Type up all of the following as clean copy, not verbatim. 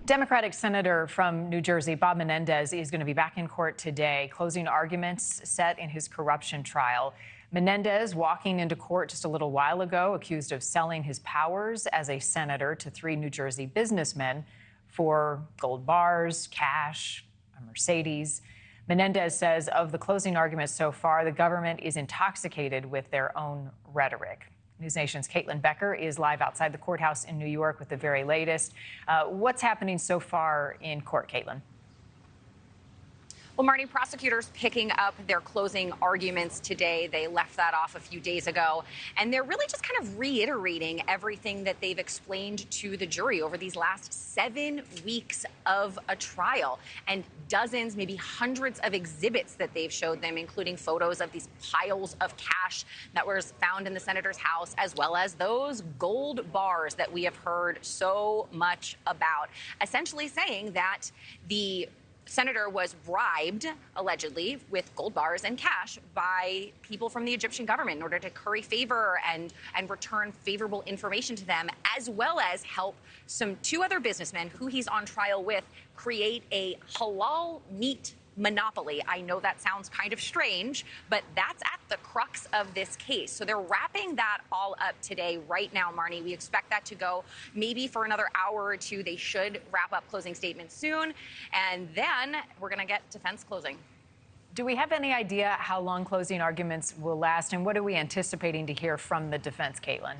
Democratic Senator from New Jersey, Bob Menendez, is going to be back in court today, closing arguments set in his corruption trial. Menendez, walking into court just a little while ago, accused of selling his powers as a senator to 3 New Jersey businessmen for gold bars, cash, a Mercedes. Menendez says of the closing arguments so far, the government is intoxicated with their own rhetoric. NewsNation's Caitlin Becker is live outside the courthouse in New York with the very latest. What's happening so far in court, Caitlin? Well, Marni, prosecutors picking up their closing arguments today. They left that off a few days ago, and they're really just kind of reiterating everything that they've explained to the jury over these last 7 weeks of a trial, and dozens, maybe hundreds of exhibits that they've showed them, including photos of these piles of cash that was found in the senator's house, as well as those gold bars that we have heard so much about, essentially saying that the senator was bribed, allegedly, with gold bars and cash by people from the Egyptian government in order to curry favor and return favorable information to them, as well as help 2 other businessmen who he's on trial with create a halal meat monopoly. I know that sounds kind of strange, but that's at the crux of this case. So they're wrapping that all up today, right now, Marni. We expect that to go maybe for another hour or 2. They should wrap up closing statements soon. And then we're going to get defense closing. Do we have any idea how long closing arguments will last? And what are we anticipating to hear from the defense, Caitlin?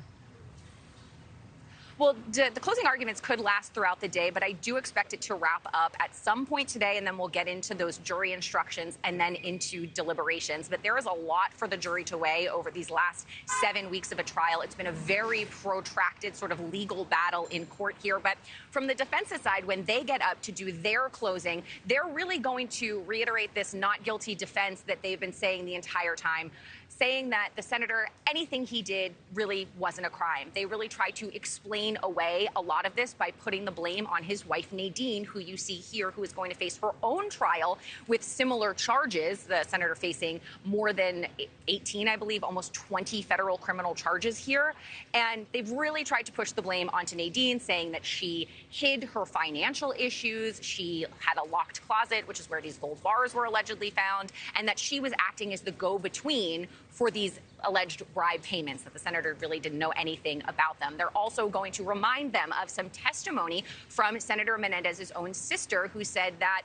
Well, the closing arguments could last throughout the day, but I do expect it to wrap up at some point today, and then we'll get into those jury instructions and then into deliberations. But there is a lot for the jury to weigh over these last 7 weeks of a trial. It's been a very protracted sort of legal battle in court here. But from the defense's side, when they get up to do their closing, they're really going to reiterate this not guilty defense that they've been saying the entire time, saying that the senator, anything he did really wasn't a crime. They really tried to explain away a lot of this by putting the blame on his wife, Nadine, who you see here, who is going to face her own trial with similar charges. The senator facing more than 18, I believe, almost 20 federal criminal charges here. And they've really tried to push the blame onto Nadine, saying that she hid her financial issues. She had a locked closet, which is where these gold bars were allegedly found, and that she was acting as the go-between for these alleged bribe payments, that the senator really didn't know anything about them. They're also going to remind them of some testimony from Senator Menendez's own sister, who said that,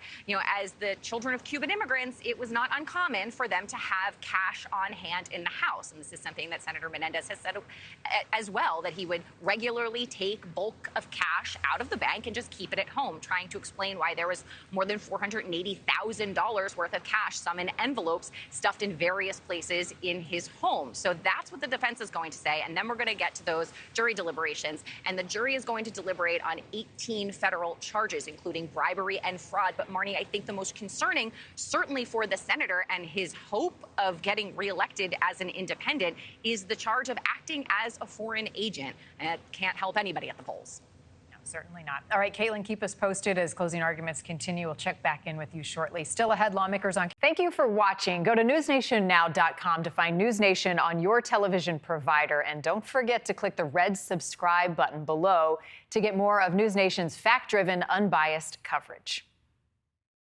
as the children of Cuban immigrants, it was not uncommon for them to have cash on hand in the house. And this is something that Senator Menendez has said as well, that he would regularly take bulk of cash out of the bank and just keep it at home, trying to explain why there was more than $480,000 worth of cash, some in envelopes, stuffed in various places in his home. So that's what the defense is going to say. And then we're going to get to those jury deliberations. And the jury is going to deliberate on 18 federal charges, including bribery and fraud. But Marni, I think the most concerning, certainly for the senator and his hope of getting reelected as an independent, is the charge of acting as a foreign agent. And it can't help anybody at the polls. Certainly not. All right, Caitlin, keep us posted as closing arguments continue. We'll check back in with you shortly. Still ahead, lawmakers on. Thank you for watching. Go to newsnationnow.com to find NewsNation on your television provider. And don't forget to click the red subscribe button below to get more of NewsNation's fact-driven, unbiased coverage.